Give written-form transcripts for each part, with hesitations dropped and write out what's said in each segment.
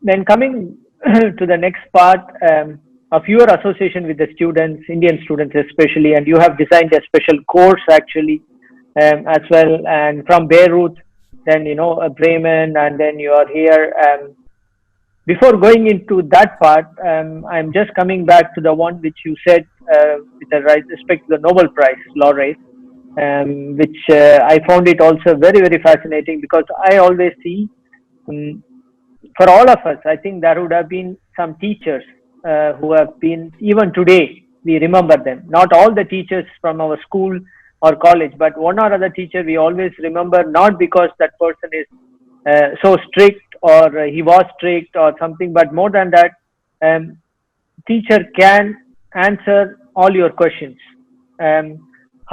then coming to the next part of your association with the students, Indian students especially, and you have designed a special course actually as well, and from Beirut, then Bremen, and then you are here. Before going into that part, I'm just coming back to the one which you said with the respect to the Nobel Prize laureate, which I found it also very, very fascinating, because I always see, for all of us, I think there would have been some teachers who have been, even today, we remember them. Not all the teachers from our school or college, but one or other teacher we always remember, not because that person is so strict or he was strict or something, but more than that, teacher can answer all your questions.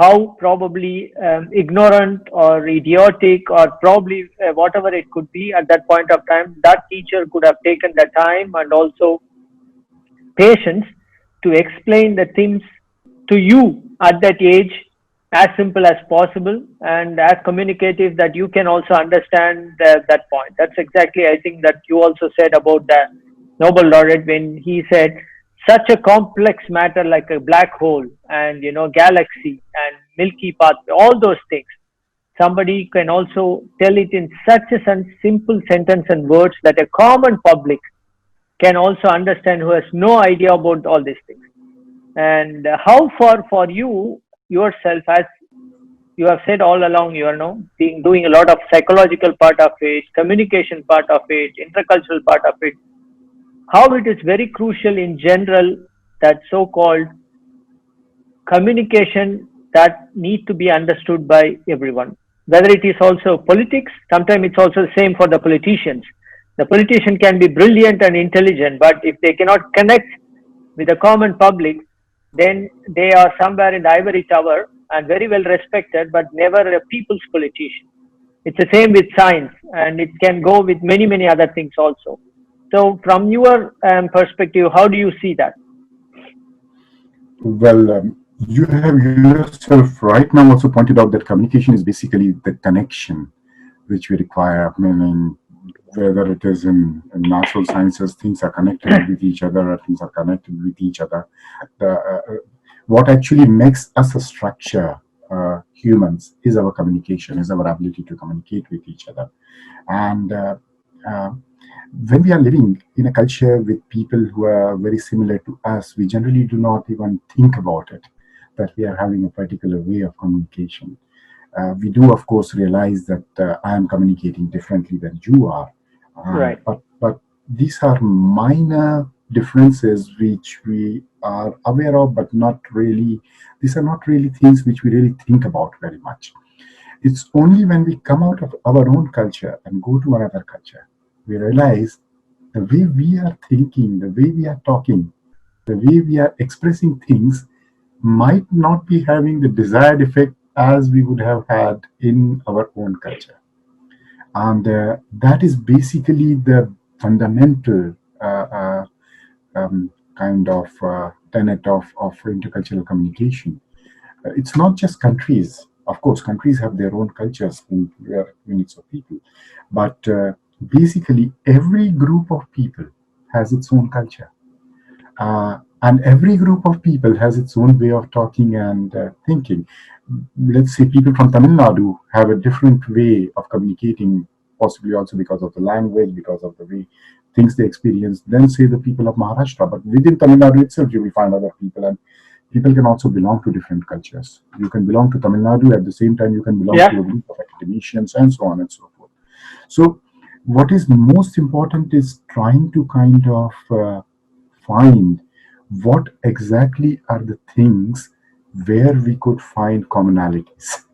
How probably ignorant or idiotic or probably whatever it could be at that point of time, that teacher could have taken the time and also patience to explain the things to you at that age as simple as possible and as communicative that you can also understand that point. That's exactly, I think, that you also said about the Nobel laureate, when he said such a complex matter like a black hole and galaxy and Milky Path, all those things, somebody can also tell it in such a simple sentence and words that a common public can also understand, who has no idea about all these things. And how far for you yourself, as you have said all along, doing a lot of psychological part of it, communication part of it, intercultural part of it, how it is very crucial in general, that so-called communication that need to be understood by everyone, whether it is also politics. Sometimes it's also the same for the politicians. The politician can be brilliant and intelligent, but if they cannot connect with the common public, then they are somewhere in the ivory tower and very well respected, but never a people's politician. It's the same with science, and it can go with many, many other things also. So from your perspective, how do you see that? Well, you have yourself right now also pointed out that communication is basically the connection which we require, meaning whether it is in natural sciences, things are connected with each other, or things are connected with each other. What actually makes us a structure, humans, is our communication, is our ability to communicate with each other. And when we are living in a culture with people who are very similar to us, we generally do not even think about it, that we are having a particular way of communication. We do, of course, realize that I am communicating differently than you are. Right. But these are minor differences which we are aware of, but not really, these are not really things which we really think about very much. It's only when we come out of our own culture and go to another culture, we realize the way we are thinking, the way we are talking, the way we are expressing things might not be having the desired effect as we would have had in our own culture. And that is basically the fundamental kind of tenet of intercultural communication. It's not just countries. Of course, countries have their own cultures and their units of people. But basically, every group of people has its own culture. And every group of people has its own way of talking and thinking. Let's say people from Tamil Nadu have a different way of communicating, possibly also because of the language, because of the way things they experience, than say the people of Maharashtra. But within Tamil Nadu itself, you will find other people, and people can also belong to different cultures. You can belong to Tamil Nadu, at the same time you can belong to a group of academicians, and so on and so forth. So what is most important is trying to kind of find what exactly are the things where we could find commonalities.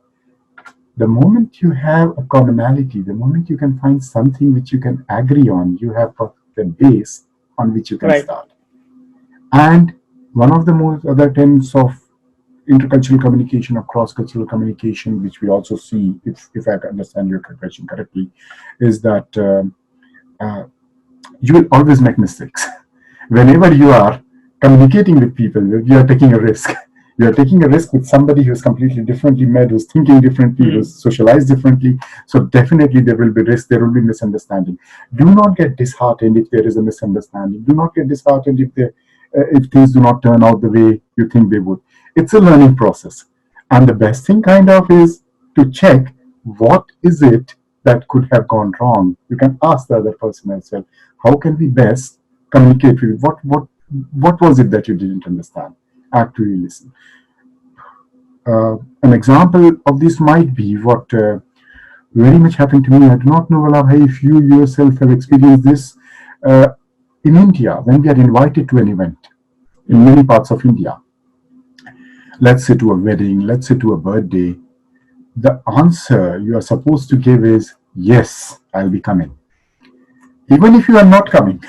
The moment you have a commonality, the moment you can find something which you can agree on, you have the base on which you can start. And one of the most other tenets of intercultural communication or cross-cultural communication, which we also see, if I understand your question correctly, is that you will always make mistakes. Whenever you are communicating with people, you are taking a risk. You're taking a risk with somebody who's completely differently made, who's thinking differently, who's socialized differently. So definitely there will be risk, there will be misunderstanding. Do not get disheartened if there is a misunderstanding. Do not get disheartened if things do not turn out the way you think they would. It's a learning process. And the best thing kind of is to check what is it that could have gone wrong. You can ask the other person as well, how can we best communicate with you? What was it that you didn't understand? Actually listen. An example of this might be what very much happened to me. I do not know, Vallabhai, if you yourself have experienced this. Uh, in India, when we are invited to an event in many parts of India, let's say to a wedding, let's say to a birthday, the answer you are supposed to give is, yes, I'll be coming. Even if you are not coming,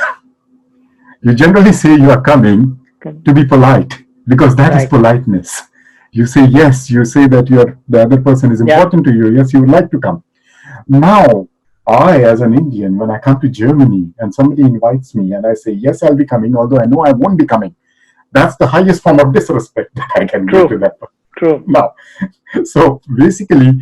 you generally say you are coming to be polite, because that is politeness. You say yes, you say that the other person is important to you. Yes, you would like to come. Now, I, as an Indian, when I come to Germany and somebody invites me and I say, yes, I'll be coming, although I know I won't be coming, that's the highest form of disrespect that I can give to that person. True. Now, so basically,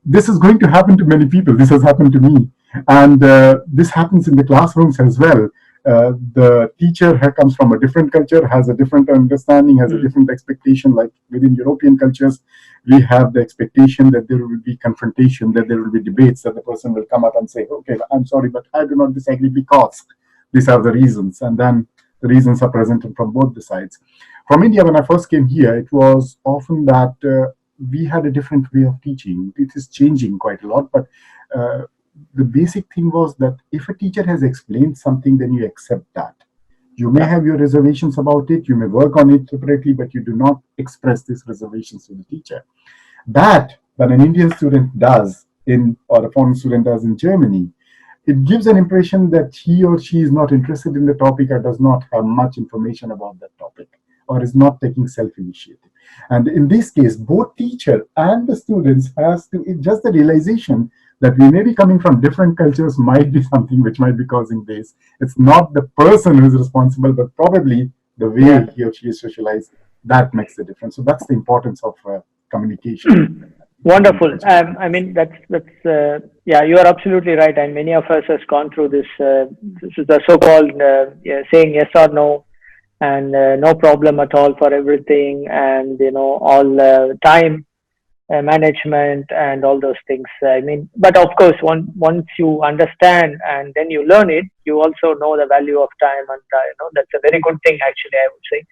this is going to happen to many people. This has happened to me. And this happens in the classrooms as well. The teacher comes from a different culture, has a different understanding, has a different expectation. Like within European cultures, we have the expectation that there will be confrontation, that there will be debates, that the person will come up and say, okay, I'm sorry, but I do not disagree because these are the reasons. And then the reasons are presented from both the sides. From India, when I first came here, it was often that we had a different way of teaching. It is changing quite a lot, but the basic thing was that if a teacher has explained something, then you accept that. You may have your reservations about it, you may work on it separately, but you do not express these reservations to the teacher. That, when an Indian student does or a foreign student does in Germany, it gives an impression that he or she is not interested in the topic or does not have much information about that topic, or is not taking self-initiative. And in this case, both teacher and the students has to, just the realization that we may be coming from different cultures might be something which might be causing this. It's not the person who is responsible, but probably the way he or she is socialized, that makes the difference. So that's the importance of communication. Wonderful. I mean, that's you are absolutely right. And many of us has gone through this. This is the so-called saying yes or no, and no problem at all for everything, and all time management and all those things. I mean, but of course, once you understand and then you learn it, you also know the value of time, and that's a very good thing, actually, I would say.